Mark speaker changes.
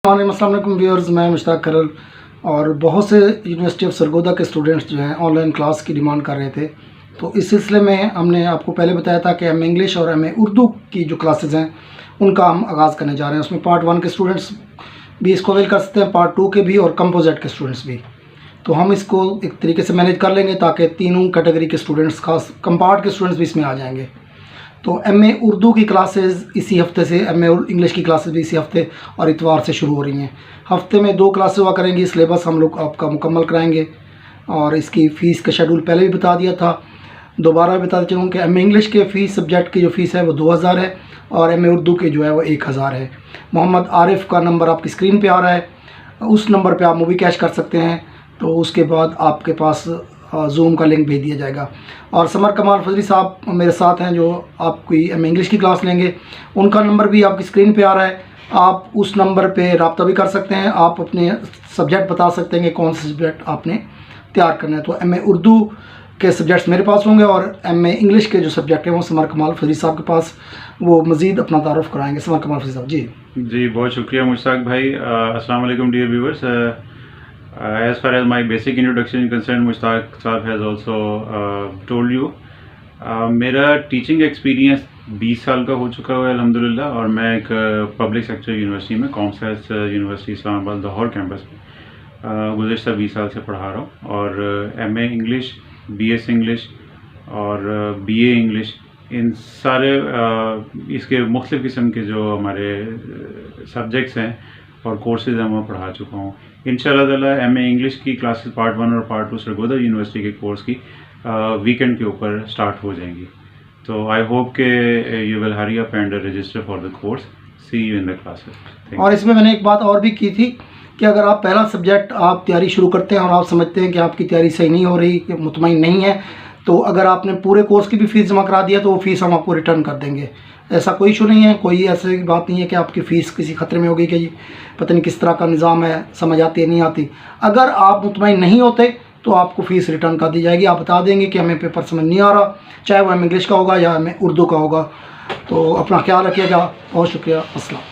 Speaker 1: السلام علیکم ویورز، میں مشتاق کرل اور بہت سے یونیورسٹی آف سرگودا کے اسٹوڈنٹس جو ہیں آن لائن کلاس کی ڈیمانڈ کر رہے تھے، تو اس سلسلے میں ہم نے آپ کو پہلے بتایا تھا کہ ایم اے انگلش اور ایم اے اردو کی جو کلاسز ہیں ان کا ہم آغاز کرنے جا رہے ہیں۔ اس میں پارٹ 1 کے اسٹوڈنٹس بھی اس کو اویل کر سکتے ہیں، پارٹ 2 کے بھی، اور کمپوزٹ کے اسٹوڈنٹس بھی۔ تو ہم اس کو ایک طریقے سے مینیج کر لیں گے تاکہ تینوں کیٹیگری کے اسٹوڈنٹس، خاص کمپارٹ کے اسٹوڈنٹس بھی اس میں آ جائیں گے۔ تو ایم اے اردو کی کلاسز اسی ہفتے سے، ایم اے انگلش کی کلاسز بھی اسی ہفتے اور اتوار سے شروع ہو رہی ہیں۔ ہفتے میں 2 کلاسز ہوا کریں گی، سلیبس ہم لوگ آپ کا مکمل کرائیں گے، اور اس کی فیس کا شیڈول پہلے بھی بتا دیا تھا، دوبارہ بھی بتا چلوں کہ ایم اے انگلش کے فیس سبجیکٹ کی جو فیس ہے وہ 2000 ہے، اور ایم اے اردو کے جو ہے وہ 1000 ہے۔ محمد عارف کا نمبر آپ کی اسکرین پہ آ رہا ہے، اس نمبر پہ آپ مووی کیش کر سکتے ہیں، تو اس کے بعد آپ کے پاس زوم کا لنک بھیج دیا جائے گا۔ اور سمر کمال فضلی صاحب میرے ساتھ ہیں جو آپ کوئی ایم اے انگلش کی کلاس لیں گے، ان کا نمبر بھی آپ کی اسکرین پہ آ رہا ہے، آپ اس نمبر پہ رابطہ بھی کر سکتے ہیں، آپ اپنے سبجیکٹ بتا سکتے ہیں کہ کون سے سبجیکٹ آپ نے تیار کرنا ہے۔ تو ایم اے اردو کے سبجیکٹس میرے پاس ہوں گے، اور ایم اے انگلش کے جو سبجیکٹ ہیں وہ سمر کمال فضلی صاحب کے پاس، وہ مزید اپنا تعارف کرائیں گے۔ سمر کمال فضلی صاحب جی
Speaker 2: بہت شکریہ مشتاق بھائی۔ السلام علیکم dear viewers. As far as my basic introduction is concerned, Mushtaq Saab has also told you. میرا ٹیچنگ ایکسپیرینس 20 سال کا ہو چکا ہوا ہے الحمدللہ، اور میں ایک پبلک سیکٹر یونیورسٹی میں کامسیس یونیورسٹی اسلام آباد لاہور کیمپس میں گزشتہ 20 سال سے پڑھا رہا ہوں، اور M A English, B S English اور بی اے انگلش، ان سارے اس کے مختلف قسم کے جو ہمارے سبجیکٹس ہیں اور کورسز ہیں وہ پڑھا چکا ہوں۔ انشاءاللہ تعالیٰ ایم اے انگلش کی کلاسز پارٹ 1 اور پارٹ 2 سرگودا یونیورسٹی کے کورس کی ویکینڈ کے اوپر سٹارٹ ہو جائیں گی، تو آئی ہوپ کہ you will hurry up and register for the course. See you in the classes.
Speaker 1: اور اس میں نے ایک بات اور بھی کی تھی کہ اگر آپ پہلا سبجیکٹ آپ تیاری شروع کرتے ہیں اور آپ سمجھتے ہیں کہ آپ کی تیاری صحیح نہیں ہو رہی، کہ مطمئن نہیں ہے، تو اگر آپ نے پورے کورس کی بھی فیس جمع کرا دیا تو وہ فیس ہم آپ کو ریٹرن کر دیں گے۔ ایسا کوئی ایشو نہیں ہے، کوئی ایسی بات نہیں ہے کہ آپ کی فیس کسی خطرے میں ہوگی کہ جی پتہ نہیں کس طرح کا نظام ہے، سمجھ آتی ہے نہیں آتی۔ اگر آپ مطمئن نہیں ہوتے تو آپ کو فیس ریٹرن کر دی جائے گی، آپ بتا دیں گے کہ ہمیں پیپر سمجھ نہیں آ رہا، چاہے وہ ہمیں انگلش کا ہوگا یا ہمیں اردو کا ہوگا۔ تو اپنا خیال رکھیے گا، بہت شکریہ، السلام۔